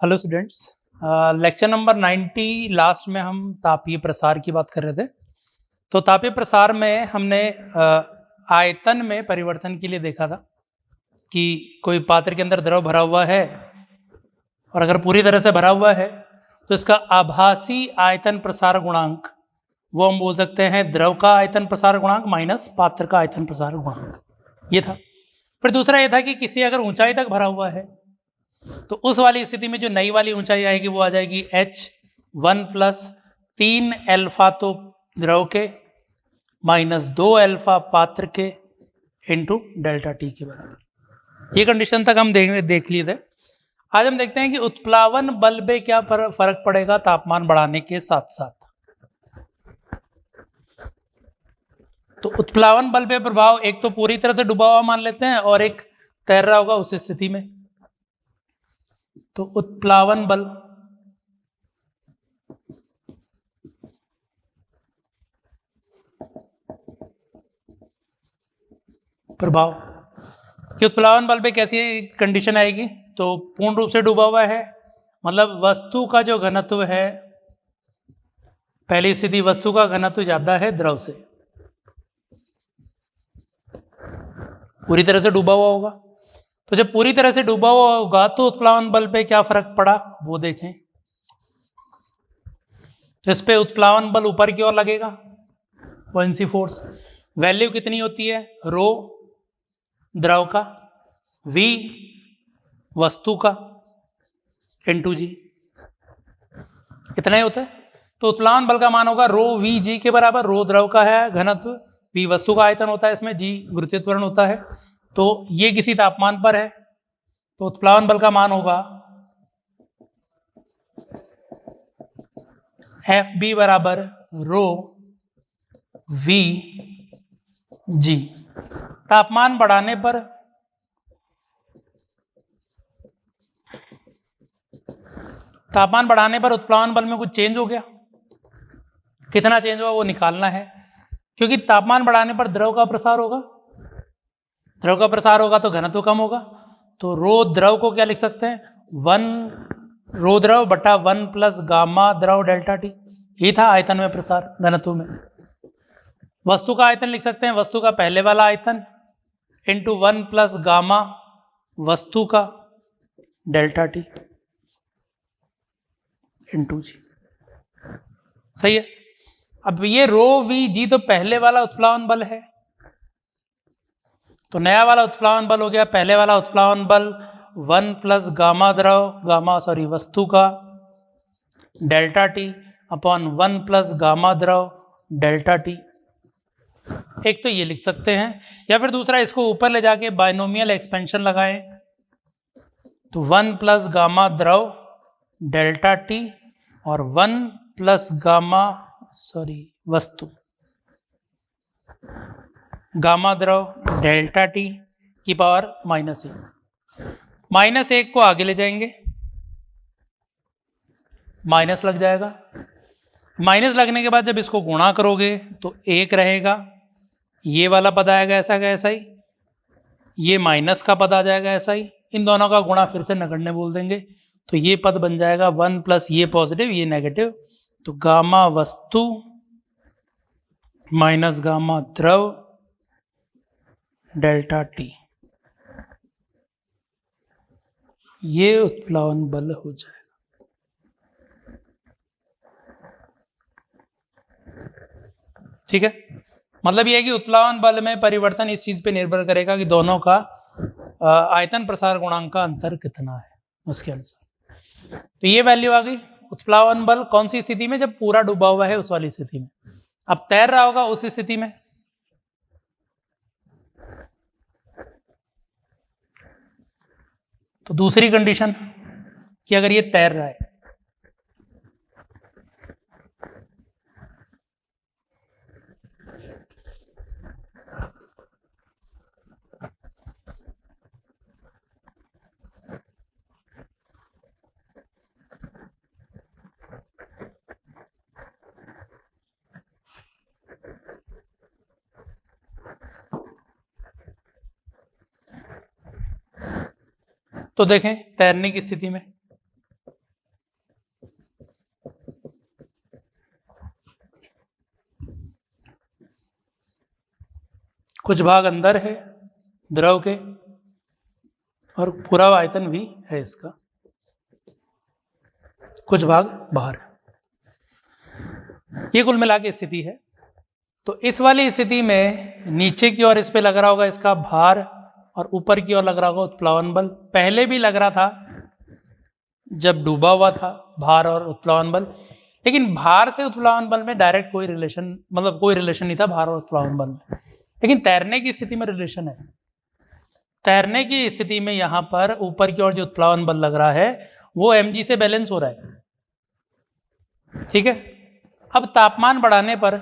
Hello students, lecture number 90 last में हम तापीय प्रसार की बात कर रहे थे। तो तापीय प्रसार में हमने आयतन में परिवर्तन के लिए देखा था कि कोई पात्र के अंदर द्रव भरा हुआ है और अगर पूरी तरह से भरा हुआ है तो इसका आभासी आयतन प्रसार गुणांक वो हम बोल सकते हैं द्रव का आयतन प्रसार गुणांक माइनस पात्र का आयतन प्रसार गुणांक, ये था। फिर दूसरा ये था कि किसी अगर ऊंचाई तक भरा हुआ है तो उस वाली स्थिति में जो नई वाली ऊंचाई आएगी वो आ जाएगी h1 प्लस 3 अल्फा तो द्रव के माइनस 2 अल्फा पात्र के इंटू डेल्टा टी के बराबर। ये कंडीशन तक हम देख लिए थे। आज हम देखते हैं कि उत्प्लावन बल पे क्या फर्क पड़ेगा तापमान बढ़ाने के साथ साथ। तो उत्प्लावन बल पे प्रभाव एक तो पूरी तरह से डूबा हुआ मान लेते हैं और एक तैर रहा होगा उस स्थिति में। तो उत्प्लावन बल प्रभाव कि उत्प्लावन बल पे कैसी कंडीशन आएगी। तो पूर्ण रूप से डूबा हुआ है मतलब वस्तु का जो घनत्व है, पहली स्थिति वस्तु का घनत्व ज्यादा है द्रव से, पूरी तरह से डूबा हुआ होगा। तो जब पूरी तरह से डूबा हुआ होगा तो उत्प्लावन बल पे क्या फर्क पड़ा वो देखें। तो इस पे उत्प्लावन बल ऊपर की ओर लगेगा, बुओयेंसी फोर्स। वैल्यू कितनी होती है, रो द्रव का, v वस्तु का, इंटू जी, इतना ही होता है। तो उत्प्लावन बल का मान होगा रो वी जी के बराबर। रो द्रव का है घनत्व, v वस्तु का आयतन होता है, इसमें g गुरुत्वीय त्वरण होता है। तो ये किसी तापमान पर है तो उत्प्लावन बल का मान होगा एफ बी बराबर रो वी जी। तापमान बढ़ाने पर उत्प्लावन बल में कुछ चेंज हो गया, कितना चेंज हुआ वो निकालना है। क्योंकि तापमान बढ़ाने पर द्रव का प्रसार होगा, द्रव का प्रसार होगा तो घनत्व कम होगा। तो रो द्रव को क्या लिख सकते हैं, 1 रो द्रव बटा 1 प्लस गामा द्रव डेल्टा टी। ये था आयतन में प्रसार घनत्व में। वस्तु का आयतन लिख सकते हैं, वस्तु का पहले वाला आयतन इंटू 1 प्लस गामा वस्तु का डेल्टा टी इंटू जी। सही है। अब ये रो वी जी तो पहले वाला उत्प्लावन बल है, तो नया वाला उत्प्लावन बल हो गया पहले वाला उत्प्लावन बल 1 प्लस वस्तु का delta T upon 1 plus gamma द्रव डेल्टा टी। एक तो ये लिख सकते हैं, या फिर दूसरा इसको ऊपर ले जाके बाइनोमियल एक्सपेंशन लगाएं। तो 1 प्लस गामा द्रव डेल्टा टी और 1 प्लस गामा वस्तु गामा द्रव डेल्टा टी की पावर -1 को आगे ले जाएंगे, माइनस लग जाएगा। माइनस लगने के बाद जब इसको गुणा करोगे तो 1 रहेगा, ये वाला पद आएगा ऐसा का ऐसा ही, ये माइनस का पद आ जाएगा ऐसा ही। इन दोनों का गुणा फिर से नगण्य बोल देंगे तो ये पद बन जाएगा 1 प्लस ये पॉजिटिव ये नेगेटिव। तो गामा वस्तु माइनस गामा द्रव डेल्टा टी, ये उत्प्लावन बल हो जाएगा। ठीक है, मतलब ये है कि उत्प्लावन बल में परिवर्तन इस चीज पे निर्भर करेगा कि दोनों का आयतन प्रसार गुणांक का अंतर कितना है, उसके अनुसार। तो ये वैल्यू आ गई। उत्प्लावन बल कौन सी स्थिति में, जब पूरा डूबा हुआ है उस वाली स्थिति में। अब तैर रहा होगा उस स्थिति में, तो दूसरी कंडीशन कि अगर ये तैर रहा है तो देखें तैरने की स्थिति में कुछ भाग अंदर है द्रव के और पूरा आयतन भी है इसका, कुछ भाग बाहर है। ये कुल मिला के स्थिति है। तो इस वाली स्थिति में नीचे की ओर इस पे लग रहा होगा इसका भार और ऊपर की ओर लग रहा होगा उत्प्लावन बल। पहले भी लग रहा था जब डूबा हुआ था भार और उत्प्लावन बल, लेकिन भार से उत्प्लावन बल में डायरेक्ट कोई रिलेशन, मतलब कोई रिलेशन नहीं था भार और उत्प्लावन बल में। लेकिन तैरने की स्थिति में रिलेशन है। तैरने की स्थिति में यहां पर ऊपर की ओर जो उत्प्लावन बल लग रहा है वो mg से बैलेंस हो रहा है। ठीक है, अब तापमान बढ़ाने पर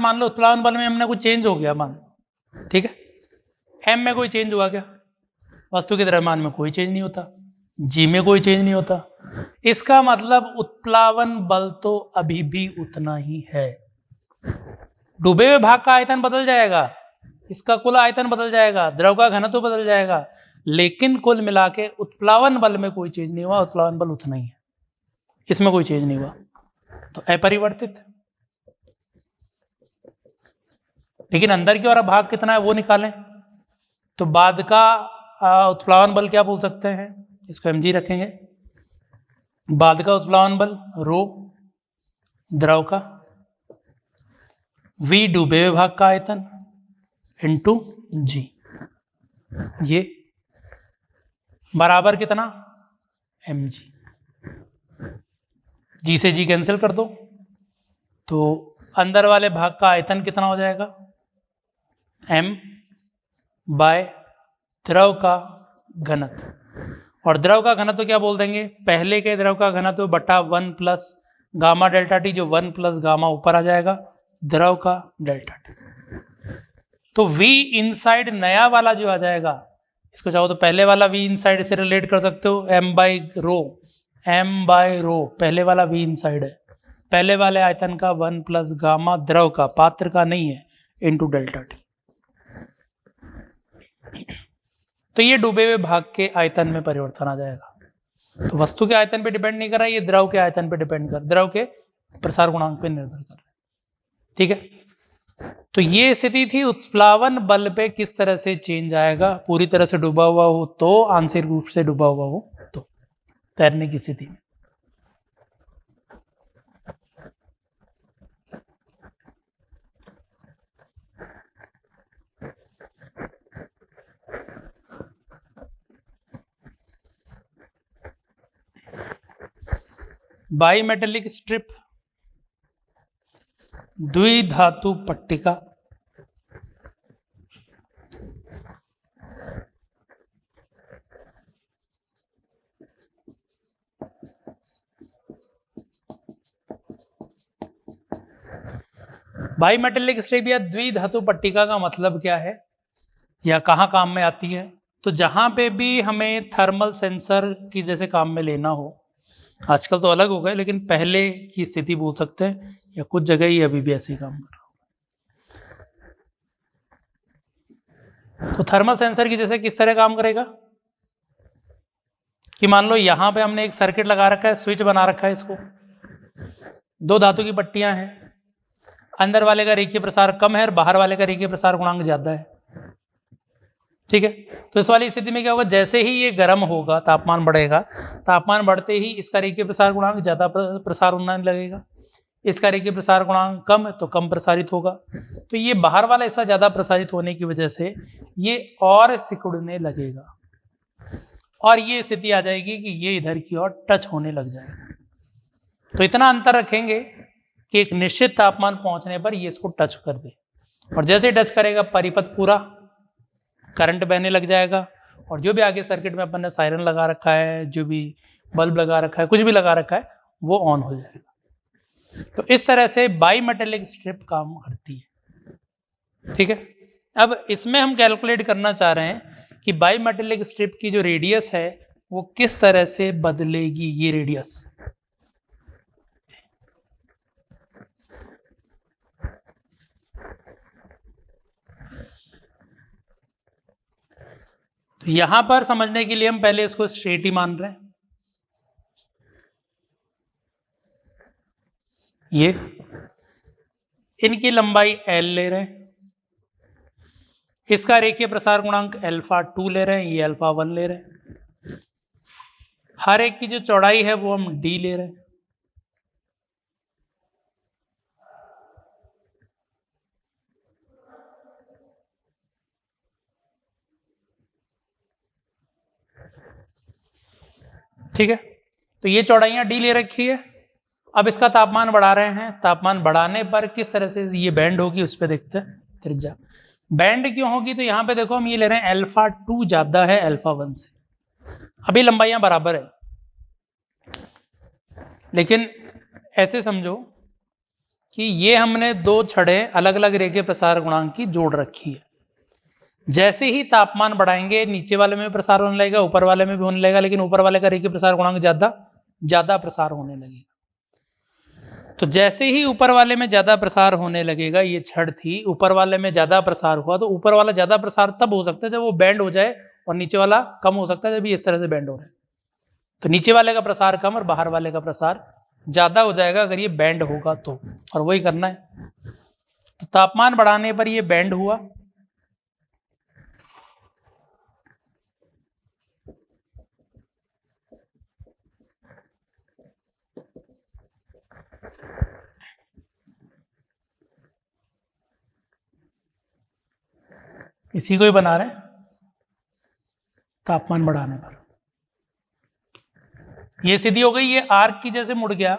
मान लो उत्प्लावन बल में हमने कुछ चेंज हो गया, मान, ठीक है, m में कोई चेंज हुआ क्या? वस्तु के द्रव्यमान में कोई चेंज नहीं होता, g में कोई चेंज नहीं होता। इसका मतलब उत्प्लावन बल तो अभी भी उतना ही है। डूबे हुए भाग का आयतन बदल जाएगा, इसका कुल आयतन बदल जाएगा, द्रव का घनत्व बदल जाएगा, लेकिन कुल मिला के उत्प्लावन बल में कोई चेंज नहीं हुआ। उत्प्लावन बल उतना ही है, इसमें कोई चेंज नहीं हुआ, तो अपरिवर्तित। लेकिन अंदर की ओर अब भाग कितना है वो निकालें, तो बाद का उत्प्लावन बल क्या बोल सकते हैं, इसको mg रखेंगे। बाद का उत्प्लावन बल रो द्रव का, v डूबे हुए भाग का आयतन इंटू g, ये बराबर कितना mg। g से g कैंसिल कर दो, तो अंदर वाले भाग का आयतन कितना हो जाएगा, m बाय द्रव का घनत्व। और द्रव का घनत्व क्या बोल देंगे, पहले के द्रव का घनत्व बटा 1 प्लस गामा डेल्टा टी, जो 1 प्लस गामा ऊपर आ जाएगा, द्रव का डेल्टा टी। तो v इनसाइड नया वाला जो आ जाएगा, इसको चाहो तो पहले वाला v इनसाइड से रिलेट कर सकते हो, m बाई रो, पहले वाला v इनसाइड है, पहले वाले आयतन का 1 प्लस गामा द्रव का, पात्र का नहीं है, इंटू डेल्टा टी। तो ये डूबे हुए भाग के आयतन में परिवर्तन आ जाएगा। तो वस्तु के आयतन पे डिपेंड नहीं कर रहा है, ये द्रव के आयतन पे डिपेंड कर, द्रव के प्रसार गुणांक पे निर्भर कर रहा है। ठीक है, तो ये स्थिति थी उत्प्लावन बल पे किस तरह से चेंज आएगा, पूरी तरह से डूबा हुआ हो तो, आंशिक रूप से डूबा हुआ हो तो, तैरने की स्थिति में। बाईमेटेलिक स्ट्रिप, द्विधातु पट्टिका, बाईमेटेलिक स्ट्रिप या द्विधातु पट्टिका का मतलब क्या है या कहाँ काम में आती है? तो जहाँ पे भी हमें थर्मल सेंसर की जैसे काम में लेना हो, आजकल तो अलग हो गए लेकिन पहले की स्थिति बोल सकते हैं, या कुछ जगह ही अभी भी ऐसे ही काम कर रहा हो। तो थर्मल सेंसर की जैसे किस तरह काम करेगा कि मान लो यहाँ पे हमने एक सर्किट लगा रखा है, स्विच बना रखा है, इसको दो धातु की पट्टियां हैं, अंदर वाले का रेखीय प्रसार कम है और बाहर वाले का रेखीय प्रसार गुणांक ज्यादा है। ठीक है, तो इस वाली स्थिति में क्या होगा, जैसे ही ये गर्म होगा, तापमान बढ़ेगा, तापमान बढ़ते ही इसका रेखीय प्रसार गुणांक ज्यादा प्रसार होने लगेगा, इसका रेखीय प्रसार गुणांक कम है तो कम प्रसारित होगा। तो ये बाहर वाला हिस्सा ज्यादा प्रसारित होने की वजह से ये और सिकुड़ने लगेगा और ये स्थिति आ जाएगी कि ये इधर की ओर टच होने लग जाएगा। तो इतना अंतर रखेंगे कि एक निश्चित तापमान पहुंचने पर ये इसको टच कर दे, और जैसे टच करेगा परिपथ पूरा करंट बहने लग जाएगा, और जो भी आगे सर्किट में अपन ने सायरन लगा रखा है, जो भी बल्ब लगा रखा है, कुछ भी लगा रखा है, वो ऑन हो जाएगा। तो इस तरह से बाईमेटेलिक स्ट्रिप काम करती है। ठीक है, अब इसमें हम कैलकुलेट करना चाह रहे हैं कि बाईमेटेलिक स्ट्रिप की जो रेडियस है वो किस तरह से बदलेगी। ये रेडियस तो यहां पर समझने के लिए हम पहले इसको स्ट्रेट ही मान रहे हैं। ये इनकी लंबाई l ले रहे हैं, इसका रेखीय प्रसार गुणांक α2 ले रहे हैं, ये α1 ले रहे हैं, हर एक की जो चौड़ाई है वो हम d ले रहे हैं। ठीक है, तो ये चौड़ाइयां d ले रखी है। अब इसका तापमान बढ़ा रहे हैं, तापमान बढ़ाने पर किस तरह से ये बैंड होगी उस पर देखते हैं। त्रिज्या बैंड क्यों होगी, तो यहां पे देखो हम ये ले रहे हैं α2 ज्यादा है α1 से, अभी लंबाइयां बराबर है, लेकिन ऐसे समझो कि ये हमने दो छड़ें अलग अलग रेखीय प्रसार गुणांक की जोड़ रखी है। जैसे ही तापमान बढ़ाएंगे नीचे वाले में प्रसार होने लगेगा, ऊपर वाले में भी होने लगेगा, लेकिन ऊपर वाले का रेखीय प्रसार गुणांक ज्यादा प्रसार होने लगेगा। तो जैसे ही ऊपर वाले में ज्यादा प्रसार होने लगेगा, ये छड़ थी, ऊपर वाले में ज्यादा प्रसार हुआ, तो ऊपर वाला ज्यादा प्रसार तब हो सकता है जब वो बैंड हो जाए, और नीचे वाला कम हो सकता है जब ये इस तरह से बैंड हो रहा है। तो नीचे वाले का प्रसार कम और बाहर वाले का प्रसार ज्यादा हो जाएगा अगर ये बैंड होगा तो, और वही करना है। तो तापमान बढ़ाने पर ये बैंड हुआ, इसी को ही बना रहे हैं तापमान बढ़ाने पर। ये सीधी हो गई, ये आर्क की जैसे मुड़ गया,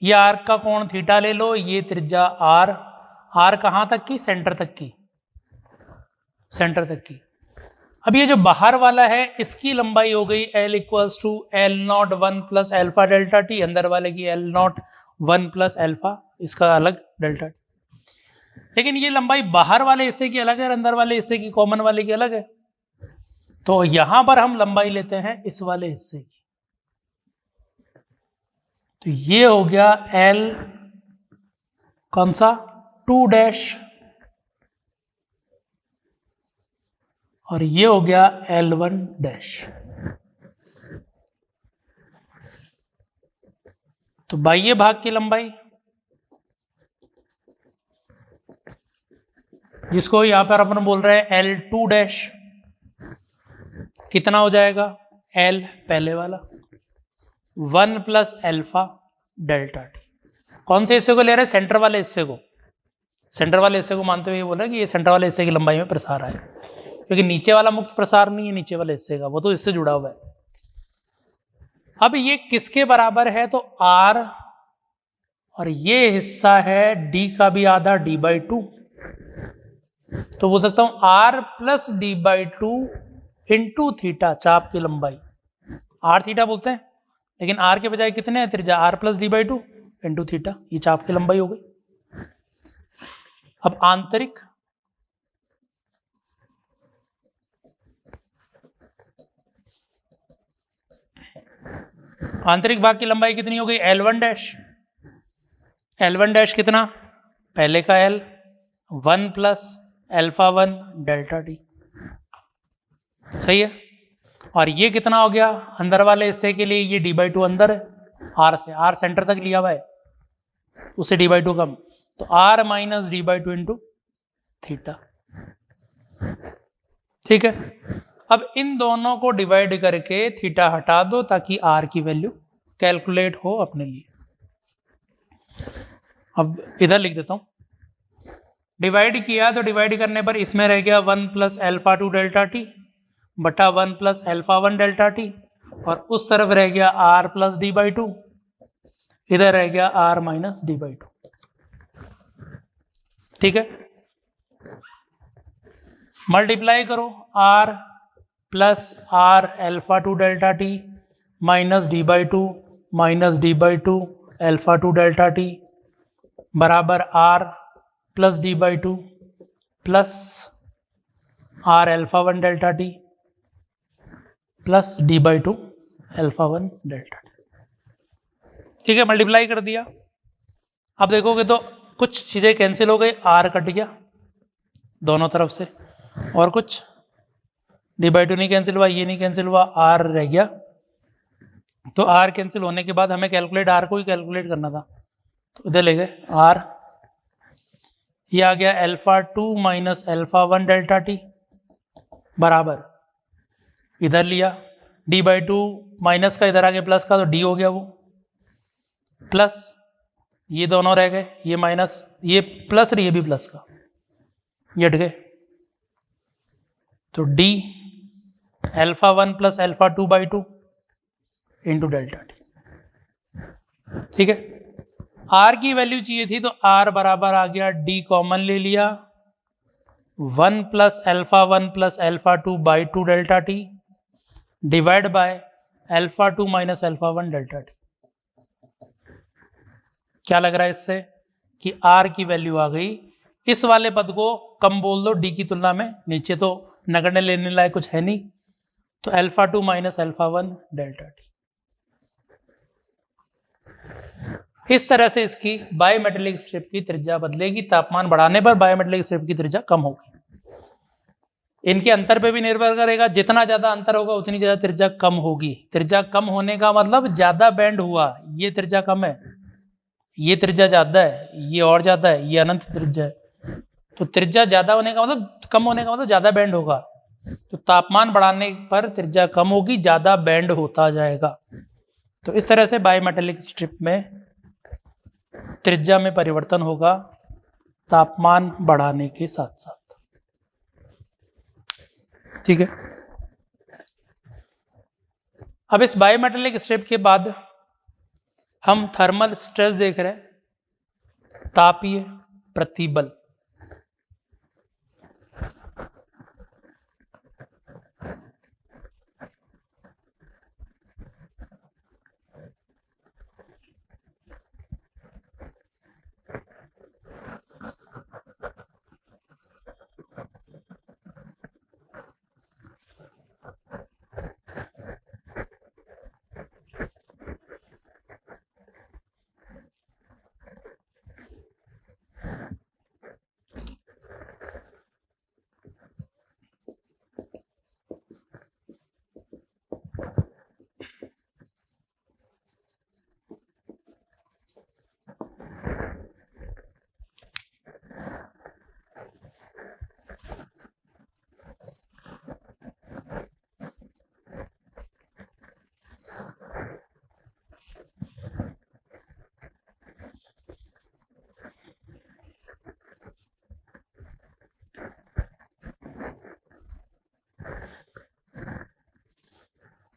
ये आर्क का कोण थीटा ले लो, ये त्रिज्या आर कहां तक की, सेंटर तक की, सेंटर तक की। अब ये जो बाहर वाला है इसकी लंबाई हो गई L equals to L0 1 plus alpha delta T, अंदर वाले की L0 1 प्लस अल्फा, इसका अलग डेल्टा टी। लेकिन ये लंबाई बाहर वाले हिस्से की अलग है, अंदर वाले हिस्से की, कॉमन वाले की अलग है। तो यहां पर हम लंबाई लेते हैं इस वाले हिस्से की, तो ये हो गया L कौन सा 2 डैश, और ये हो गया L1 डैश। तो बाह्य भाग की लंबाई, जिसको यहां पर अपन बोल रहे हैं L2 डैश, कितना हो जाएगा, L पहले वाला 1 प्लस अल्फा डेल्टा टी। कौन से हिस्से को ले रहे हैं, सेंटर वाले हिस्से को, सेंटर वाले हिस्से को मानते हुए ये बोला कि ये सेंटर वाले हिस्से की लंबाई में प्रसार है, क्योंकि नीचे वाला मुक्त प्रसार नहीं है नीचे वाले हिस्से का, वो तो इससे जुड़ा हुआ है। अब ये किसके बराबर है, तो R, और ये हिस्सा है D का भी आधा, D/2, तो बोल सकता हूं R plus D/2 into theta, चाप की लंबाई, R थीटा बोलते हैं, लेकिन R के बजाय कितने हैं त्रिज्या, R plus D/2 into theta, ये चाप की लंबाई हो गई। अब आंतरिक, आंतरिक भाग की लंबाई कितनी हो गई, L1 डैश, L1 डैश कितना, पहले का L 1 प्लस अल्फा1 डेल्टा टी, सही है। और ये कितना हो गया, अंदर वाले हिस्से के लिए ये D/2 अंदर है, R से, R सेंटर तक लिया हुआ है, उसे D/2 कम, तो R minus D/2 into theta. ठीक है, अब इन दोनों को डिवाइड करके थीटा हटा दो ताकि R की वैल्यू कैलकुलेट हो अपने लिए। अब इधर लिख देता हूं, डिवाइड किया तो डिवाइड करने पर इसमें रह गया 1 प्लस अल्फा2 डेल्टा टी बटा 1 प्लस अल्फा1 डेल्टा टी, और उस तरफ रह गया R प्लस D/2, इधर रह गया R माइनस D/2। ठीक है, मल्टीप्लाई करो, R प्लस R अल्फा2 डेल्टा टी माइनस D/2 अल्फा2 डेल्टा टी बराबर R plus D/2 plus R अल्फा1 डेल्टा टी प्लस D/2 अल्फा1 डेल्टा टी। ठीक है, मल्टीप्लाई कर दिया। अब देखोगे तो कुछ चीजें कैंसिल हो गई, R कट गया दोनों तरफ से, और कुछ D/2 नहीं कैंसिल हुआ, ये नहीं कैंसिल हुआ, R रह गया। तो R कैंसिल होने के बाद हमें कैलकुलेट R को ही कैलकुलेट करना था, तो इधर ले गए आर, ये आ गया α2 माइनस α1 डेल्टा टी बराबर, इधर लिया d/2 माइनस का इधर आ गया प्लस का, तो d हो गया वो, प्लस ये दोनों रह गए, ये माइनस, ये प्लस और ये भी प्लस का, ये हट गए, तो d α1 plus α2/2 into delta T. ठीक है, r की वैल्यू चाहिए थी, तो r बराबर आ गया, d कॉमन ले लिया, 1 plus α1 plus α2/2 delta T divide by α2 minus α1 delta T. क्या लग रहा है इससे कि r की वैल्यू आ गई, इस वाले पद को कम बोल दो d की तुलना में, नीचे तो नगण्य लेने लायक कुछ है नहीं, तो α2 माइनस α1 डेल्टा टी। इस तरह से इसकी बायोमेटेलिक स्ट्रिप की त्रिज्या बदलेगी, तापमान बढ़ाने पर बायोमेटेलिक स्ट्रिप की त्रिज्या कम होगी। इनके अंतर पे भी निर्भर करेगा, जितना ज्यादा अंतर होगा उतनी ज्यादा त्रिज्या कम होगी। त्रिज्या कम होने का मतलब ज्यादा बैंड हुआ, ये त्रिज्या कम है, ये त्रिज्या ज्यादा है, ये और ज्यादा है, ये अनंत त्रिज्या है। तो त्रिज्या ज्यादा होने का मतलब, कम होने का मतलब ज्यादा बैंड होगा, तो तापमान बढ़ाने पर त्रिज्या कम होगी, ज्यादा बैंड होता जाएगा। तो इस तरह से बायोमेटेलिक स्ट्रिप में त्रिज्या में परिवर्तन होगा तापमान बढ़ाने के साथ साथ। ठीक है, अब इस बायोमेटेलिक स्ट्रिप के बाद हम थर्मल स्ट्रेस देख रहे हैं, तापीय प्रतिबल।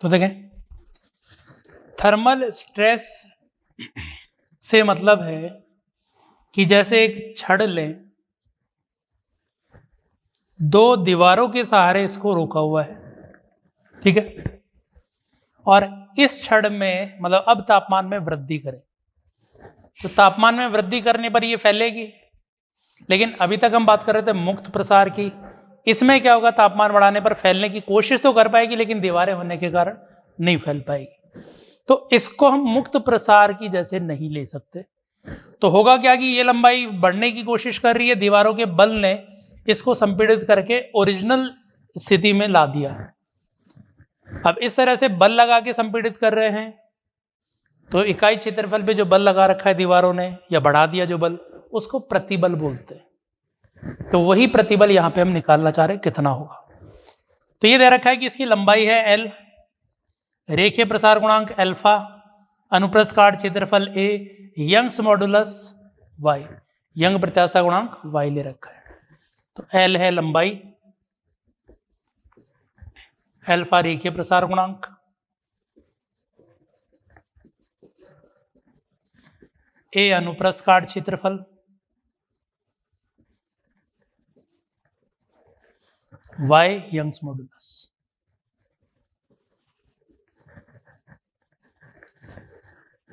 तो देखें, थर्मल स्ट्रेस से मतलब है कि जैसे एक छड़ लें, दो दीवारों के सहारे इसको रोका हुआ है, ठीक है, और इस छड़ में मतलब अब तापमान में वृद्धि करें, तो तापमान में वृद्धि करने पर ये फैलेगी। लेकिन अभी तक हम बात कर रहे थे मुक्त प्रसार की, इसमें क्या होगा, तापमान बढ़ाने पर फैलने की कोशिश तो कर पाएगी, लेकिन दीवारें होने के कारण नहीं फैल पाएगी। तो इसको हम मुक्त प्रसार की जैसे नहीं ले सकते। तो होगा क्या कि ये लंबाई बढ़ने की कोशिश कर रही है, दीवारों के बल ने इसको संपीड़ित करके ओरिजिनल स्थिति में ला दिया। अब इस तरह से बल लगा के संपीड़ित कर रहे हैं, तो इकाई क्षेत्रफल पे जो बल लगा रखा है दीवारों ने या बढ़ा दिया जो बल, उसको प्रतिबल बोलते हैं। तो वही प्रतिबल यहां पे हम निकालना चाह रहे हैं कितना होगा। तो ये दे रखा है कि इसकी लंबाई है L, रेखीय प्रसार गुणांक अल्फा, अनुप्रस्थ काट क्षेत्रफल A, Young's modulus Y, Young प्रत्याशा गुणांक Y ले रखा है। तो L है लंबाई, अल्फा रेखीय प्रसार गुणांक, A अनुप्रस्थ काट क्षेत्रफल, Y यंग्स मॉडुलस।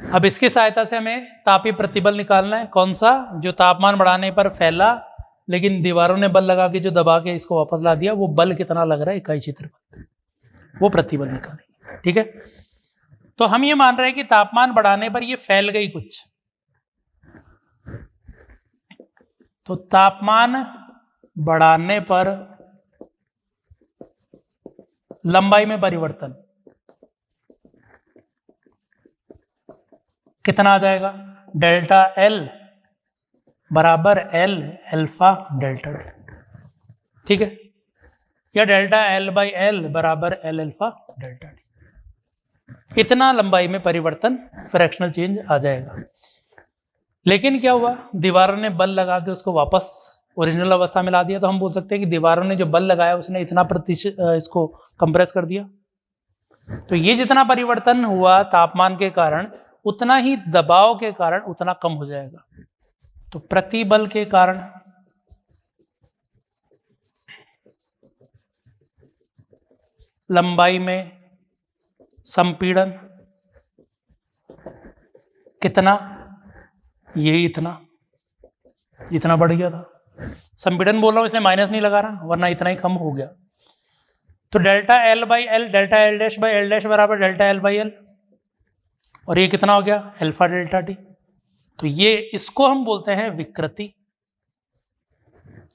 अब इसकी सहायता से हमें तापीय प्रतिबल निकालना है। कौन सा? जो तापमान बढ़ाने पर फैला लेकिन दीवारों ने बल लगा के जो दबा के इसको वापस ला दिया, वो बल कितना लग रहा है इकाई क्षेत्रफल, वो प्रतिबल निकालेंगे। ठीक है, तो हम ये मान रहे हैं कि तापमान बढ़ाने पर ये फैल गई कुछ, तो तापमान बढ़ाने पर लंबाई में परिवर्तन कितना आ जाएगा? डेल्टा एल बराबर एल अल्फा डेल्टा टी, ठीक है, या डेल्टा एल बाई एल बराबर एल अल्फा डेल्टा टी। इतना लंबाई में परिवर्तन, फ्रैक्शनल चेंज आ जाएगा। लेकिन क्या हुआ, दीवारों ने बल लगा के उसको वापस ओरिजिनल अवस्था में ला दिया, तो हम बोल सकते हैं कि दीवारों ने जो बल लगाया उसने इतना प्रतिशत इसको कंप्रेस कर दिया। तो ये जितना परिवर्तन हुआ तापमान के कारण, उतना ही दबाव के कारण उतना कम हो जाएगा। तो प्रतिबल के कारण लंबाई में संपीड़न कितना, ये इतना बढ़ गया था। संपीड़न बोल रहा हूं इसलिए माइनस नहीं लगा रहा, वरना इतना ही कम हो गया। तो delta L by L, delta L dash by L dash बराबर डेल्टा एल बाई एल, और ये कितना हो गया, अल्फा डेल्टा टी। तो ये इसको हम बोलते हैं विकृति,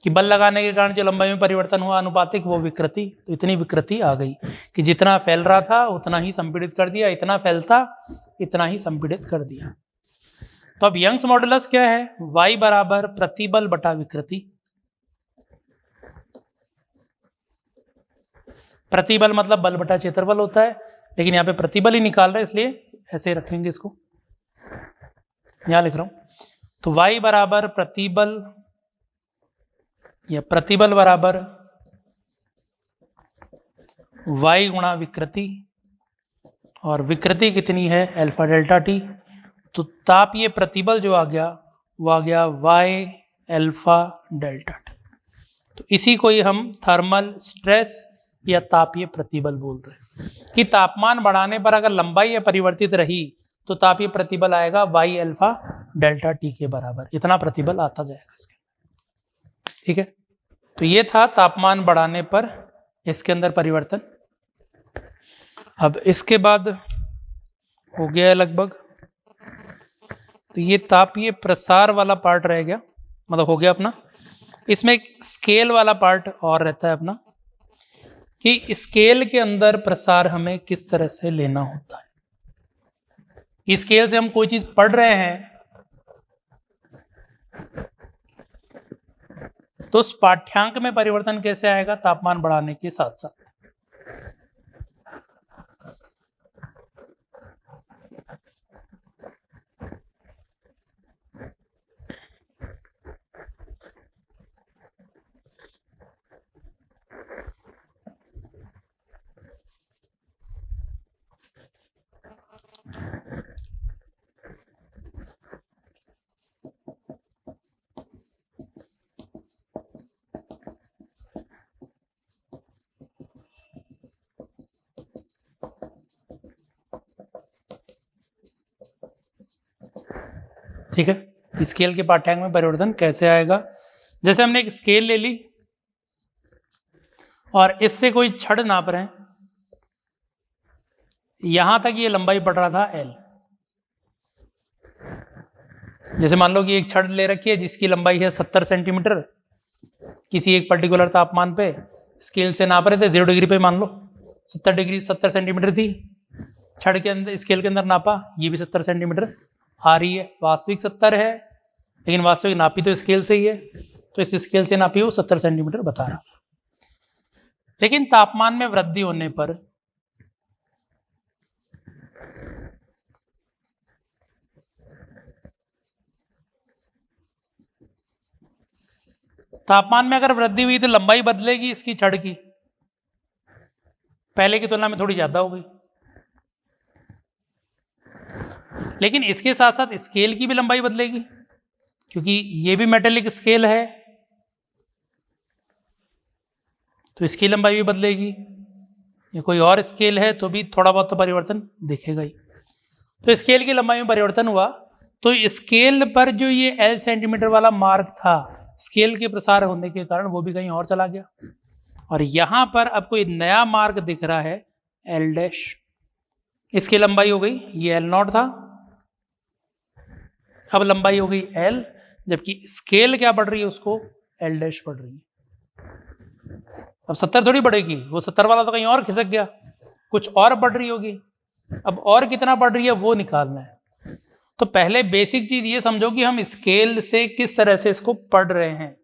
कि बल लगाने के कारण जो लंबाई में परिवर्तन हुआ अनुपातिक, वो विकृति। तो इतनी विकृति आ गई कि जितना फैल रहा था उतना ही संपीड़ित कर दिया, इतना फैलता इतना ही संपीड़ित कर दिया। तो अब यंग्स मॉडुलस क्या है, y बराबर प्रतिबल बटा विकृति। प्रतिबल मतलब बल बटा क्षेत्रफल होता है, लेकिन यहाँ पे प्रतिबल ही निकाल रहे, इसलिए ऐसे रखेंगे इसको, यहां लिख रहा हूं। तो y बराबर प्रतिबल, या प्रतिबल बराबर y गुणा विकृति, और विकृति कितनी है, अल्फा डेल्टा टी। तो तापीय प्रतिबल जो आ गया वो आ गया y अल्फा डेल्टा टी। तो इसी को ही हम थर्मल स्ट्रेस या तापीय प्रतिबल बोल रहे हैं, कि तापमान बढ़ाने पर अगर लंबाई अपरिवर्तित रही तो तापीय प्रतिबल आएगा y अल्फा डेल्टा टी के बराबर, इतना प्रतिबल आता जाएगा इसके, ठीक है। तो ये था तापमान बढ़ाने पर इसके अंदर परिवर्तन। अब इसके बाद हो गया लगभग, तो ये तापीय प्रसार वाला पार्ट रह गया, मतलब हो गया अपना। इसमें एक स्केल वाला पार्ट और रहता है अपना, कि स्केल के अंदर प्रसार हमें किस तरह से लेना होता है। इस स्केल से हम कोई चीज पढ़ रहे हैं तो उस पाठ्यांक में परिवर्तन कैसे आएगा, तापमान बढ़ाने के साथ साथ। ठीक है, स्केल के पाठ्यांक में परिवर्तन कैसे आएगा। जैसे हमने एक स्केल ले ली और इससे कोई छड़ नाप रहे हैं, यहां तक ये लंबाई बढ़ रहा था L। जैसे मान लो कि एक छड़ ले रखी है जिसकी लंबाई है 70 सेंटीमीटर, किसी एक पर्टिकुलर तापमान पे स्केल से नाप रहे थे 0 डिग्री पे, मान लो 70 सेंटीमीटर थी छड़ के अंदर, स्केल के अंदर नापा, ये भी 70 सेंटीमीटर आ रही है, वास्तविक 70 है, लेकिन वास्तविक नापी तो स्केल से ही है, तो इस स्केल से नापी वो 70 सेंटीमीटर बता रहा। लेकिन तापमान में वृद्धि होने पर तापमान में अगर वृद्धि हुई तो लंबाई बदलेगी इसकी छड़ की, पहले की तुलना में थोड़ी ज्यादा हो गई। लेकिन इसके साथ साथ स्केल की भी लंबाई बदलेगी, क्योंकि ये भी मेटेलिक स्केल है, तो इसकी लंबाई भी बदलेगी। या कोई और स्केल है तो भी थोड़ा बहुत तो परिवर्तन दिखेगा ही। तो स्केल की लंबाई में परिवर्तन हुआ तो स्केल पर जो ये L सेंटीमीटर वाला मार्क था, स्केल के प्रसार होने के कारण वो भी कहीं और चला गया, और यहां पर अब कोई नया मार्क दिख रहा है L डैश। इसकी लंबाई हो गई, ये L नॉट था, अब लंबाई हो गई L, जबकि स्केल क्या बढ़ रही है उसको L डैश बढ़ रही है। अब 70 थोड़ी बढ़ेगी, वो 70 वाला तो कहीं और खिसक गया, कुछ और बढ़ रही होगी। अब और कितना बढ़ रही है वो निकालना है। तो पहले बेसिक चीज ये समझो कि हम स्केल से किस तरह से इसको पढ़ रहे हैं।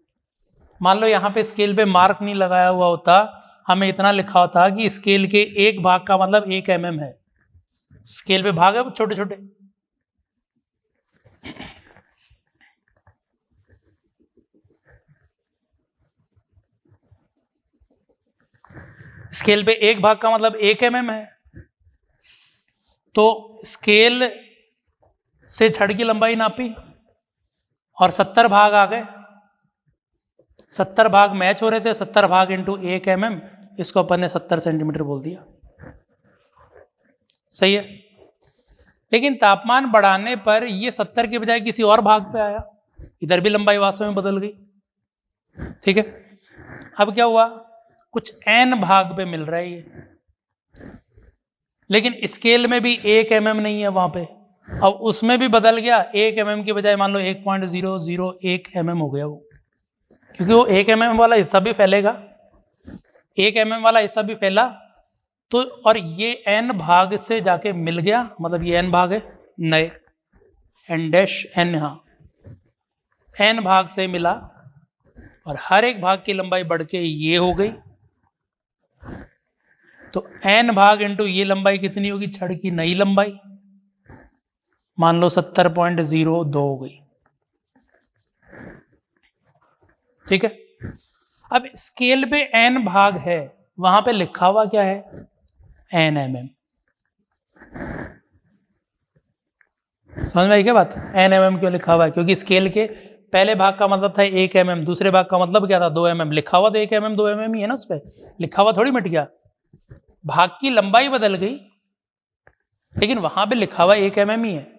मान लो यहाँ पे स्केल पे मार्क नहीं लगाया हुआ होता, हमें इतना लिखा होता कि स्केल के एक भाग का मतलब 1 mm है। स्केल पे भाग है छोटे छोटे, स्केल पे एक भाग का मतलब 1 mm है। तो स्केल से छड़ की लंबाई नापी और 70 भाग आ गए, 70 भाग मैच हो रहे थे, 70 भाग इंटू 1 mm, इसको अपन ने 70 सेंटीमीटर बोल दिया। सही है। लेकिन तापमान बढ़ाने पर ये 70 के बजाय किसी और भाग पे आया, इधर भी लंबाई वास्तव में बदल गई। ठीक है, अब क्या हुआ, कुछ n भाग पे मिल रहा है ये, लेकिन स्केल में भी 1 mm नहीं है वहां पे। अब उसमें भी बदल गया, 1 mm के बजाय मान लो 1.001 mm हो गया वो, क्योंकि वो 1 mm वाला हिस्सा भी फैलेगा, 1 mm वाला हिस्सा भी फैला। तो और ये n भाग से जाके मिल गया, मतलब ये n भाग है नए, n डैश n, हाँ n भाग से मिला और हर एक भाग की लंबाई बढ़ के ये हो गई। तो n भाग इंटू ये लंबाई कितनी होगी, छड़ की नई लंबाई, मान लो 70.02 हो गई। ठीक है, अब स्केल पे n भाग है, वहां पे लिखा हुआ क्या है, n mm। समझ में आई क्या बात, n mm क्यों लिखा हुआ है, क्योंकि स्केल के पहले भाग का मतलब था 1 mm, दूसरे भाग का मतलब क्या था 2 mm, लिखा हुआ तो 1 mm 2 mm ही है ना, उस पर लिखा हुआ थोड़ी मिट गया, भाग की लंबाई बदल गई लेकिन वहां पे लिखा हुआ 1 mm ही है।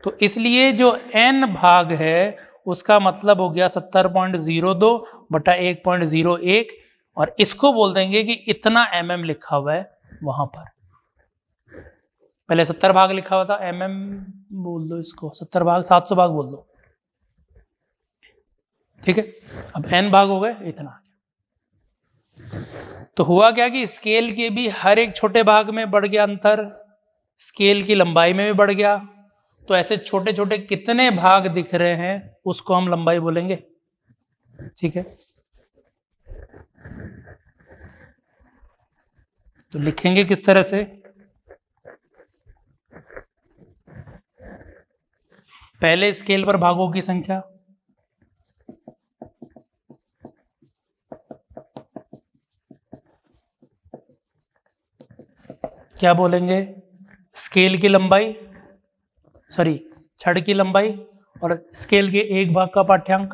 तो इसलिए जो n भाग है उसका मतलब हो गया 70.02 बटा 1.01, और इसको बोल देंगे कि इतना mm लिखा हुआ है वहां पर। पहले 70 भाग लिखा हुआ था, mm बोल दो इसको, 70 भाग 700 भाग बोल दो। ठीक है, अब n भाग हो गए, इतना। तो हुआ क्या कि स्केल के भी हर एक छोटे भाग में बढ़ गया अंतर, स्केल की लंबाई में भी बढ़ गया। तो ऐसे छोटे छोटे कितने भाग दिख रहे हैं उसको हम लंबाई बोलेंगे। ठीक है, तो लिखेंगे किस तरह से, पहले स्केल पर भागों की संख्या, क्या बोलेंगे, स्केल की लंबाई, सॉरी छड़ की लंबाई और स्केल के एक भाग का पाठ्यांक।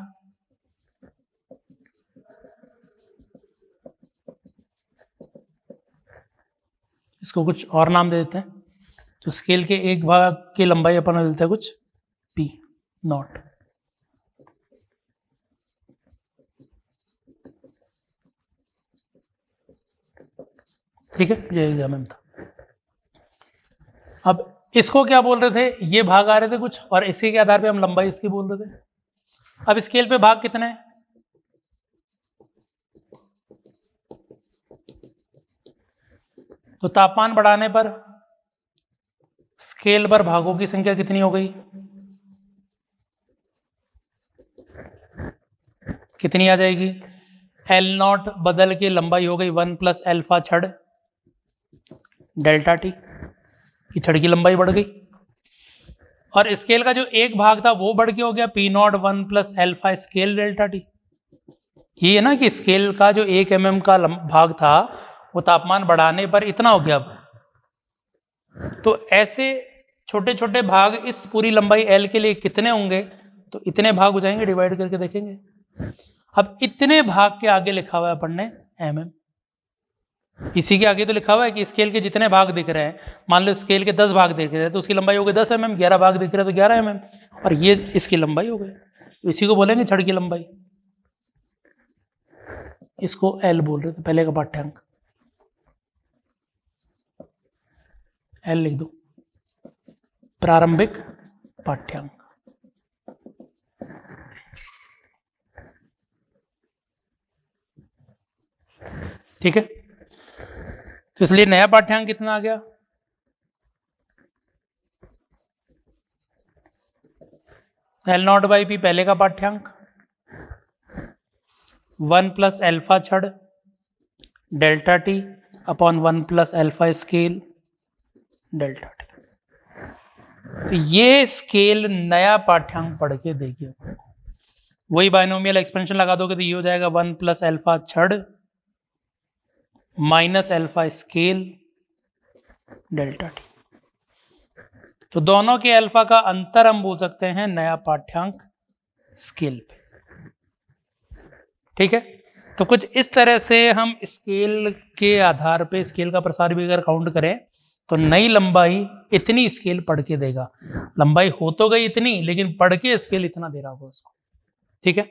इसको कुछ और नाम दे देते हैं, तो स्केल के एक भाग की लंबाई अपन देते हैं कुछ p नॉट। ठीक है, ये एग्जाम था। अब इसको क्या बोल रहे थे, ये भाग आ रहे थे कुछ, और इसी के आधार पे हम लंबाई इसकी बोल रहे थे। अब स्केल पे भाग कितने हैं, तो तापमान बढ़ाने पर स्केल पर भागों की संख्या कितनी हो गई, कितनी आ जाएगी, L नॉट बदल के लंबाई हो गई 1 + अल्फा छड़ डेल्टा टी, की छड़ की लंबाई बढ़ गई। और स्केल का जो एक भाग था वो बढ़ के हो गया P not 1 + alpha scale delta T. ये है ना कि स्केल का जो 1 mm का भाग था वो तापमान बढ़ाने पर इतना हो गया। अब तो ऐसे छोटे छोटे भाग इस पूरी लंबाई L के लिए कितने होंगे, तो इतने भाग हो जाएंगे, डिवाइड करके देखेंगे। अब इतने भाग के आगे लिखा हुआ है अपन ने mm, इसी के आगे तो लिखा हुआ है कि स्केल के जितने भाग दिख रहे हैं, मान लो स्केल के 10 भाग दिख रहे हैं तो उसकी लंबाई हो गई 10 mm, 11 भाग दिख रहे हैं तो 11 mm, और ये इसकी लंबाई हो गई, तो इसी को बोलेंगे छड़ की लंबाई। इसको L बोल रहे थे, पहले का पाठ्यांक L लिख दो, प्रारंभिक पाठ्यांक। ठीक है, तो इसलिए नया पाठ्यांक कितना आ गया, एल नॉट बाई पी पहले का पाठ्यांक, 1 प्लस एल्फा छड़ delta T upon 1 plus alpha scale delta T. तो ये स्केल नया पाठ्यांक पढ़ के देखिए, वही बाइनोमियल एक्सपेंशन लगा दोगे तो ये हो जाएगा 1 प्लस एल्फा छड़ minus alpha scale delta T. तो दोनों के अल्फा का अंतर हम बोल सकते हैं नया पाठ्यांक स्केल पे। ठीक है, तो कुछ इस तरह से हम स्केल के आधार पे स्केल का प्रसार भी अगर काउंट करें तो नई लंबाई इतनी स्केल पढ़ के देगा। लंबाई हो तो गई इतनी, लेकिन पढ़ के स्केल इतना दे रहा होगा उसको। ठीक है,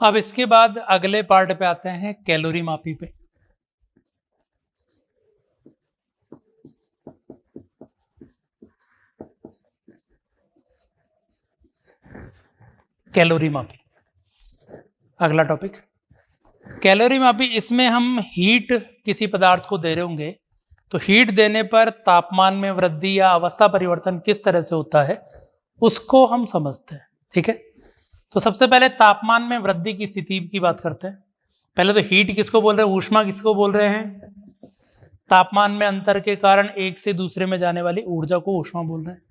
अब इसके बाद अगले पार्ट पे आते हैं, कैलोरी मापी पे। कैलोरी मापी अगला टॉपिक। कैलोरी मापी, इसमें हम हीट किसी पदार्थ को दे रहे होंगे तो हीट देने पर तापमान में वृद्धि या अवस्था परिवर्तन किस तरह से होता है उसको हम समझते हैं। ठीक है, तो सबसे पहले तापमान में वृद्धि की स्थिति की बात करते हैं। पहले तो हीट किसको बोल रहे हैं, ऊष्मा किसको बोल रहे हैं? तापमान में अंतर के कारण एक से दूसरे में जाने वाली ऊर्जा को ऊष्मा बोल रहे हैं।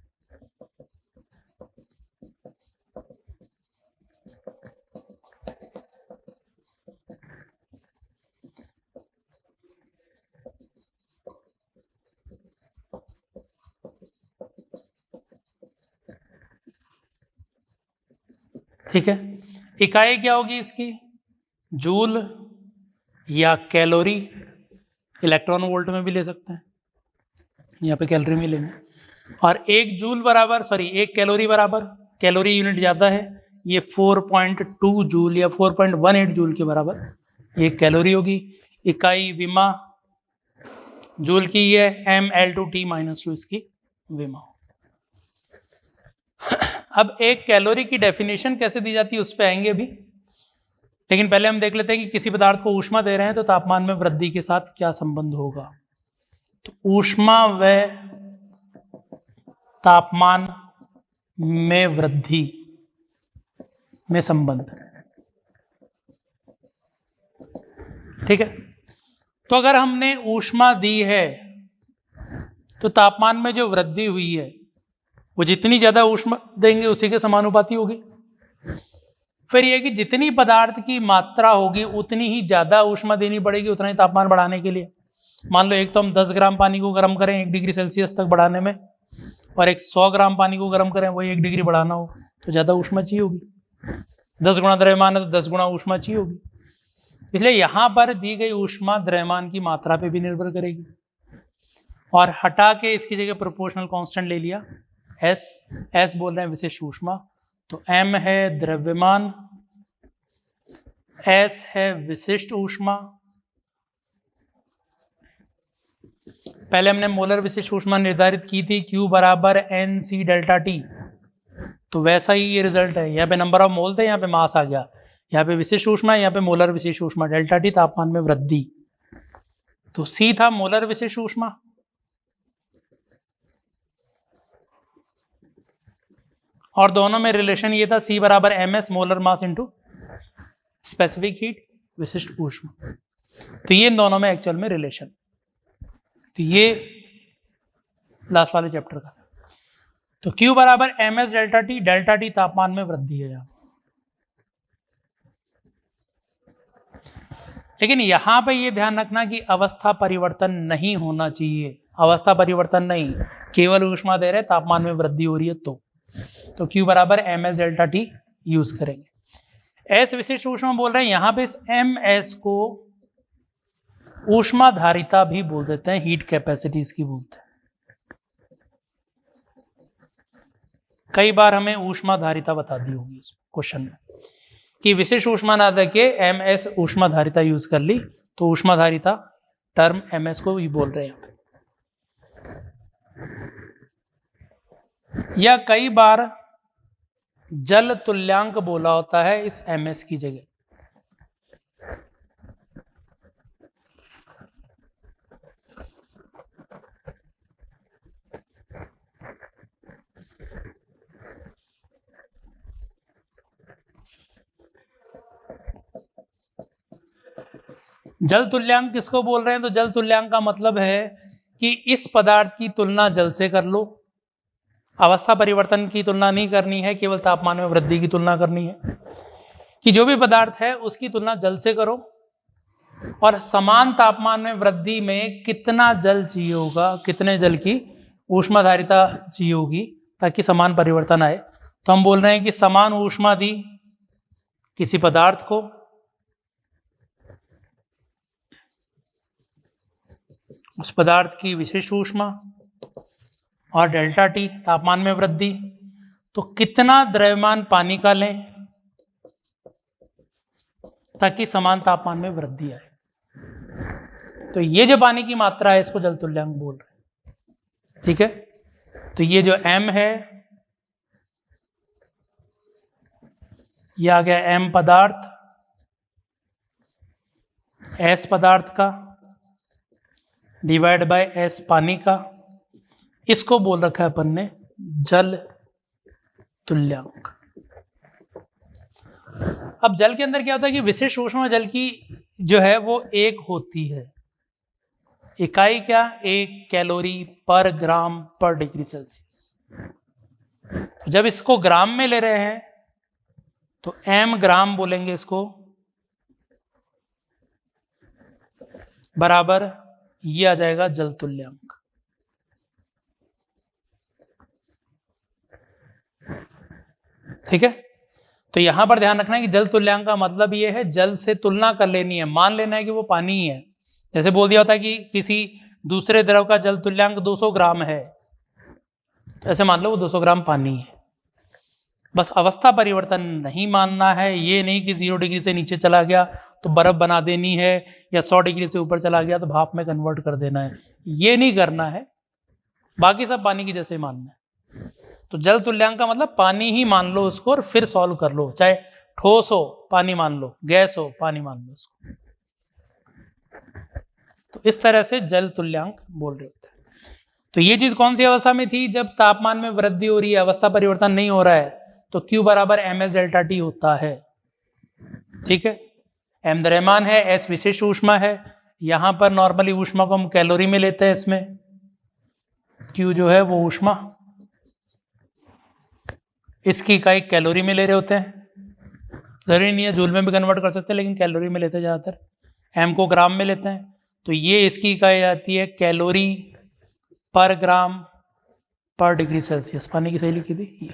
ठीक है, इकाई क्या होगी इसकी? जूल या कैलोरी, इलेक्ट्रॉन वोल्ट में भी ले सकते हैं, यहाँ पे कैलोरी में लेंगे। और एक जूल बराबर, एक कैलोरी बराबर, कैलोरी यूनिट ज़्यादा है, ये 4.2 जूल या 4.18 जूल के बराबर एक कैलोरी होगी। इकाई विमा जूल की है, mL/T-2 इसकी विमा। अब एक कैलोरी की डेफिनेशन कैसे दी जाती है उस पर आएंगे अभी, लेकिन पहले हम देख लेते हैं कि किसी पदार्थ को ऊष्मा दे रहे हैं तो तापमान में वृद्धि के साथ क्या संबंध होगा। तो ऊष्मा व तापमान में वृद्धि में संबंध। ठीक है, तो अगर हमने ऊष्मा दी है तो तापमान में जो वृद्धि हुई है वो जितनी ज़्यादा ऊष्मा देंगे उसी के समानुपाती होगी। फिर यह कि जितनी पदार्थ की मात्रा होगी उतनी ही ज़्यादा ऊष्मा देनी पड़ेगी उतना ही तापमान बढ़ाने के लिए। मान लो एक तो हम 10 ग्राम पानी को गर्म करें 1 डिग्री सेल्सियस तक बढ़ाने में, और एक 100 ग्राम पानी को गर्म करें वही 1 डिग्री बढ़ाना हो तो ज़्यादा ऊष्मा चाहिए होगी। 10 गुणा द्रव्यमान है तो 10 गुणा ऊष्मा चाहिए होगी। इसलिए यहाँ पर दी गई ऊष्मा द्रव्यमान की मात्रा पे भी निर्भर करेगी। और हटा के इसकी जगह प्रोपोर्शनल कांस्टेंट ले लिया, एस बोल रहे हैं विशिष्ट ऊष्मा, तो एम है द्रव्यमान, एस है विशिष्ट ऊष्मा। पहले हमने मोलर विशिष्ट ऊष्मा निर्धारित की थी, Q बराबर NC डेल्टा टी, तो वैसा ही ये रिजल्ट है। यहाँ पे नंबर ऑफ मोल थे, यहाँ पे मास आ गया, यहाँ पे विशिष्ट ऊष्मा, यहाँ पे मोलर विशिष्ट ऊष्मा, डेल्टा टी तापमान में वृद्धि, तो C था मोलर विशिष्ट ऊष्मा। और दोनों में रिलेशन ये था C बराबर MS molar mass into specific heat विशिष्ट ऊष्मा। तो ये इन दोनों में एक्चुअल में रिलेशन, तो ये लास्ट वाले चैप्टर का। तो Q बराबर MS डेल्टा टी तापमान में वृद्धि है यहाँ। लेकिन यहाँ पे ये ध्यान रखना कि अवस्था परिवर्तन नहीं होना चाहिए, अवस्था परिवर्तन नहीं, केवल ऊष्मा दे रहे तापमान में वृद्धि हो रही है तो Q बराबर MS डेल्टा टी यूज करेंगे। S विशिष्ट ऊष्मा बोल रहे हैं, यहाँ पे इस MS को ऊष्माधारिता भी बोल देते हैं, हीट कैपेसिटी इसकी बोलते हैं। कई बार हमें ऊष्माधारिता बता दी होगी इस क्वेश्चन में कि विशिष्ट ऊष्मानादक के एमएस ऊष्माधारिता यूज कर ली, तो ऊष्माधारिता टर्म एमएस को ही बोल रहे हैं। या कई बार जल तुल्यांक बोला होता है इस एमएस की जगह। जल तुल्यांक किसको बोल रहे हैं? तो जल तुल्यांक का मतलब है कि इस पदार्थ की तुलना जल से कर लो, अवस्था परिवर्तन की तुलना नहीं करनी है, केवल तापमान में वृद्धि की तुलना करनी है। कि जो भी पदार्थ है उसकी तुलना जल से करो और समान तापमान में वृद्धि में कितना जल चाहिए होगा, कितने जल की ऊष्माधारिता चाहिए होगी ताकि समान परिवर्तन आए। तो हम बोल रहे हैं कि समान ऊष्मा दी किसी पदार्थ को, उस पदार्थ की विशिष्ट ऊष्मा और डेल्टा टी तापमान में वृद्धि, तो कितना द्रव्यमान पानी का लें ताकि समान तापमान में वृद्धि आए। तो ये जो पानी की मात्रा है इसको जल तुल्यांक बोल रहे हैं। ठीक है, तो ये जो m है ये आ गया m पदार्थ, s पदार्थ का डिवाइड बाय s पानी का, इसको बोल रखा है अपन ने जल तुल्यांक। अब जल के अंदर क्या होता है कि विशिष्ट ऊष्मा जल की जो है वो एक होती है, इकाई क्या? 1 कैलोरी पर ग्राम पर डिग्री सेल्सियस। तो जब इसको ग्राम में ले रहे हैं तो m ग्राम बोलेंगे इसको, बराबर ये आ जाएगा जल तुल्यांक। ठीक है, तो यहां पर ध्यान रखना है कि जल तुल्यांक का मतलब ये है जल से तुलना कर लेनी है, मान लेना है कि वो पानी ही है। जैसे बोल दिया होता है कि किसी दूसरे द्रव का जल तुल्यांक 200 ग्राम है, तो ऐसे मान लो वो 200 ग्राम पानी है। बस अवस्था परिवर्तन नहीं मानना है, ये नहीं कि 0 डिग्री से नीचे चला गया तो बर्फ बना देनी है, या 100 डिग्री से ऊपर चला गया तो भाप में कन्वर्ट कर देना है, ये नहीं करना है। बाकी सब पानी की जैसे मानना है। तो जल तुल्यांक का मतलब पानी ही मान लो उसको और फिर सॉल्व कर लो, चाहे ठोस हो पानी मान लो, गैस हो पानी मान लो उसको। तो इस तरह से जल तुल्यांक बोल रहे होते हैं। तो ये चीज कौन सी अवस्था में थी? जब तापमान में वृद्धि हो रही है, अवस्था परिवर्तन नहीं हो रहा है, तो Q बराबर ms डेल्टा टी होता है। ठीक है, m द्रव्यमान है, s विशिष्ट ऊष्मा है। यहां पर नॉर्मली ऊष्मा को हम कैलोरी में लेते हैं, इसमें Q जो है वो ऊष्मा, इसकी इकाई कैलोरी में ले रहे होते हैं। जरूरी नहीं है, जूल में भी कन्वर्ट कर सकते हैं, लेकिन कैलोरी में लेते हैं ज़्यादातर। m को ग्राम में लेते हैं, तो ये इसकी इकाई आती है कैलोरी पर ग्राम पर डिग्री सेल्सियस। पानी की सही लिखी थी।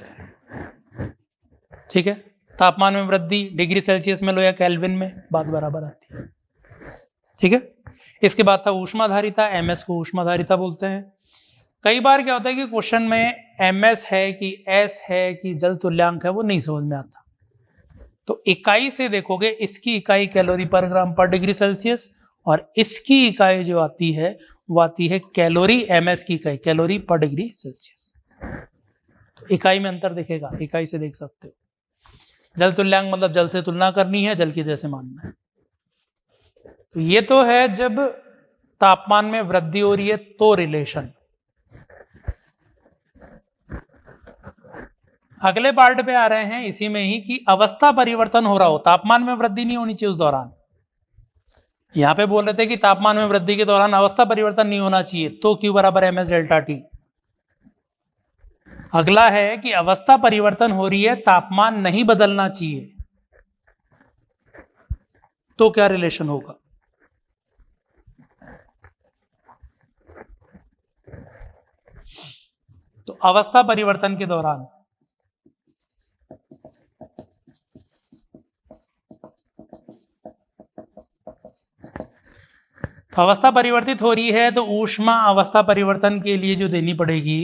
ठीक है, तापमान में वृद्धि डिग्री सेल्सियस में लो या केल्विन में, बात बराबर आती है। ठीक है, इसके बाद था ऊष्माधारिता, ms को ऊष्माधारिता बोलते हैं। कई बार क्या होता है कि क्वेश्चन में ms है कि s है कि जल तुल्यांक है, वो नहीं समझ में आता। तो इकाई से देखोगे, इसकी इकाई कैलोरी पर ग्राम पर डिग्री सेल्सियस और इसकी इकाई जो आती है वो आती है कैलोरी, ms की इकाई कैलोरी पर डिग्री सेल्सियस। तो इकाई में अंतर दिखेगा, इकाई से देख सकते हो। जल तुल्यांक मतलब जल से तुलना करनी है, जल की जैसे मानना है। तो ये तो है जब तापमान में वृद्धि हो रही है तो रिलेशन। अगले पार्ट पे आ रहे हैं इसी में ही कि अवस्था परिवर्तन हो रहा हो, तापमान में वृद्धि नहीं होनी चाहिए उस दौरान। यहां पे बोल रहे थे कि तापमान में वृद्धि के दौरान अवस्था परिवर्तन नहीं होना चाहिए, तो Q बराबर ms डेल्टा टी। अगला है कि अवस्था परिवर्तन हो रही है, तापमान नहीं बदलना चाहिए, तो क्या रिलेशन होगा? तो अवस्था परिवर्तन के दौरान तो अवस्था परिवर्तित हो रही है तो ऊष्मा अवस्था परिवर्तन के लिए जो देनी पड़ेगी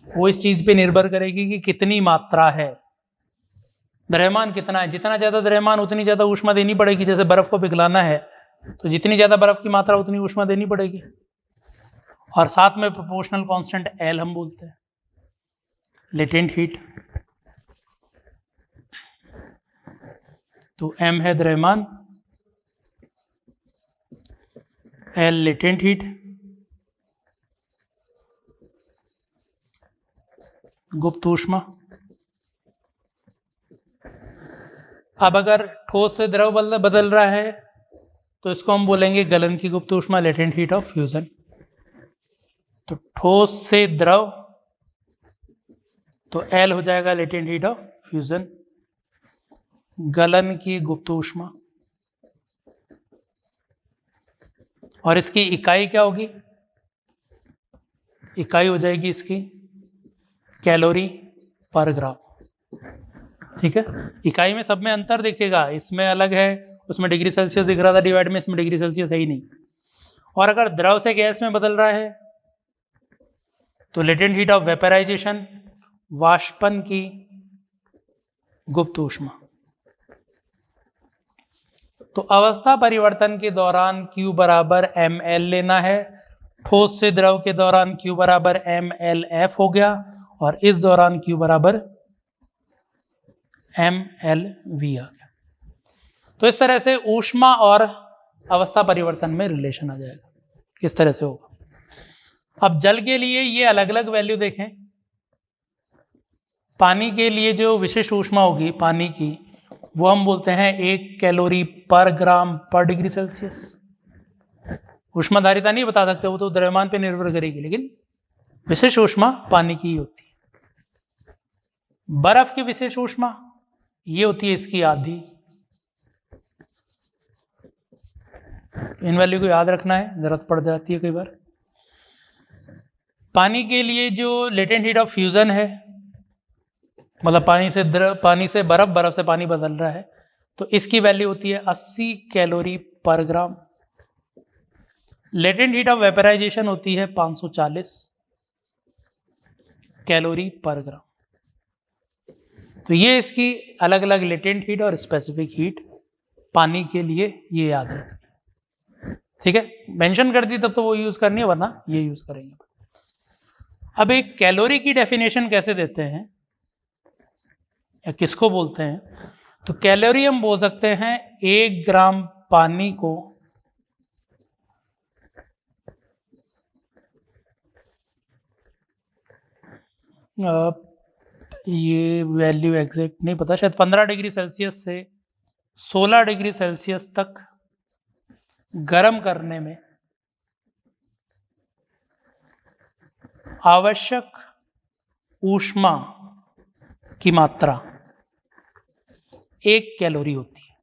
वो इस चीज पे निर्भर करेगी कि कितनी मात्रा है, द्रव्यमान कितना है। जितना ज्यादा द्रव्यमान उतनी ज्यादा ऊष्मा देनी पड़ेगी। जैसे बर्फ को पिघलाना है तो जितनी ज्यादा बर्फ की मात्रा उतनी ऊष्मा देनी पड़ेगी। और साथ में प्रोपोर्शनल कांस्टेंट एल हम बोलते हैं, लेटेंट हीट। तो एम है द्रव्यमान, एल लेटेंट हीट, गुप्त ऊष्मा। अब अगर ठोस से द्रव बदल रहा है तो इसको हम बोलेंगे गलन की गुप्त ऊष्मा, लेटेंट हीट ऑफ फ्यूजन। तो ठोस से द्रव तो एल हो जाएगा लेटेंट हीट ऑफ फ्यूजन, गलन की गुप्त ऊष्मा। और इसकी इकाई क्या होगी? इकाई हो जाएगी इसकी कैलोरी पर ग्राम। ठीक है, इकाई में सब में अंतर दिखेगा, इसमें अलग है, उसमें डिग्री सेल्सियस दिख रहा था डिवाइड में, इसमें डिग्री सेल्सियस है ही नहीं। और अगर द्रव से गैस में बदल रहा है तो लेटेंट हीट ऑफ वेपराइजेशन, वाष्पन की गुप्त ऊष्मा। तो अवस्था परिवर्तन के दौरान Q बराबर ml लेना है, ठोस से द्रव के दौरान Q बराबर mLF हो गया, और इस दौरान Q बराबर mLV आ गया। तो इस तरह से ऊष्मा और अवस्था परिवर्तन में रिलेशन आ जाएगा। किस तरह से होगा? अब जल के लिए ये अलग अलग वैल्यू देखें। पानी के लिए जो विशिष्ट ऊष्मा होगी पानी की, वो हम बोलते हैं 1 कैलोरी पर ग्राम पर डिग्री सेल्सियस। ऊष्माधारिता नहीं बता सकते, वो तो द्रव्यमान पे निर्भर करेगी, लेकिन विशिष्ट ऊष्मा पानी की ही होती है। बर्फ की विशिष्ट ऊष्मा ये होती है इसकी आधी। इन वैल्यू को याद रखना है, जरूरत पड़ जाती है कई बार। पानी के लिए जो लेटेंट हीट ऑफ फ्यूजन है, मतलब पानी से बर्फ, बर्फ से पानी बदल रहा है, तो इसकी वैल्यू होती है 80 कैलोरी पर ग्राम। लेटेंट हीट ऑफ वेपराइजेशन होती है 540 कैलोरी पर ग्राम। तो ये इसकी अलग अलग लेटेंट हीट और स्पेसिफिक हीट पानी के लिए, ये याद रखनी। ठीक है, मेंशन कर दी तब तो वो यूज करनी है, वरना ये यूज करेंगे। अब एक कैलोरी की डेफिनेशन कैसे देते हैं या किसको बोलते हैं? तो कैलोरी हम बोल सकते हैं 1 ग्राम पानी को ये वैल्यू एग्जैक्ट नहीं पता, शायद 15 डिग्री सेल्सियस से 16 डिग्री सेल्सियस तक गर्म करने में आवश्यक ऊष्मा की मात्रा 1 कैलोरी होती है।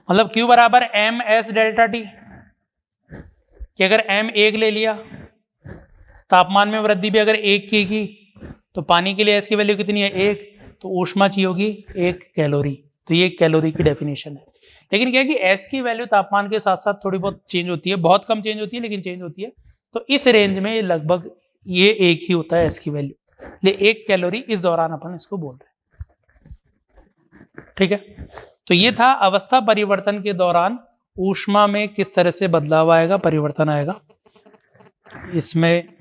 मतलब Q बराबर एम एस डेल्टा टी, कि अगर m 1 ले लिया, तापमान में वृद्धि भी अगर 1 की तो पानी के लिए s की वैल्यू कितनी है? 1, तो ऊष्मा चाहिए होगी 1 कैलोरी। तो ये कैलोरी की डेफिनेशन है। लेकिन क्या है कि s की वैल्यू तापमान के साथ साथ थोड़ी बहुत चेंज होती है, बहुत कम चेंज होती है लेकिन चेंज होती है। तो इस रेंज में लगभग ये 1 ही होता है s की वैल्यू, ले 1 कैलोरी इस दौरान अपन इसको बोल रहे हैं। ठीक है, तो ये था अवस्था परिवर्तन के दौरान ऊष्मा में किस तरह से बदलाव आएगा, परिवर्तन आएगा। इसमें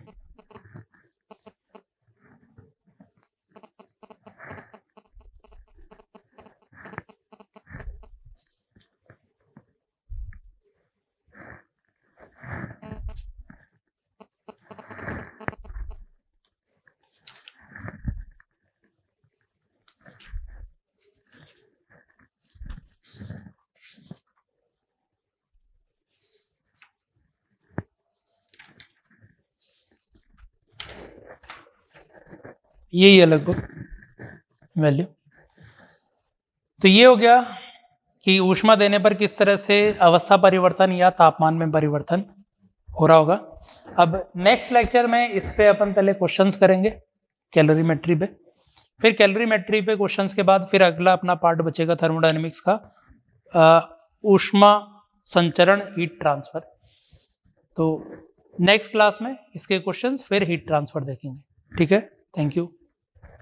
यही है लगभग वैल्यू। तो ये हो गया कि ऊष्मा देने पर किस तरह से अवस्था परिवर्तन या तापमान में परिवर्तन हो रहा होगा। अब नेक्स्ट लेक्चर में इस पे अपन पहले क्वेश्चंस करेंगे कैलोरीमेट्री पे, फिर कैलोरीमेट्री पे क्वेश्चंस के बाद फिर अगला अपना पार्ट बचेगा थर्मोडायनेमिक्स का, ऊष्मा संचरण हीट ट्रांसफर। तो नेक्स्ट क्लास में इसके क्वेश्चंस फिर हीट ट्रांसफर देखेंगे। ठीक है, थैंक यू।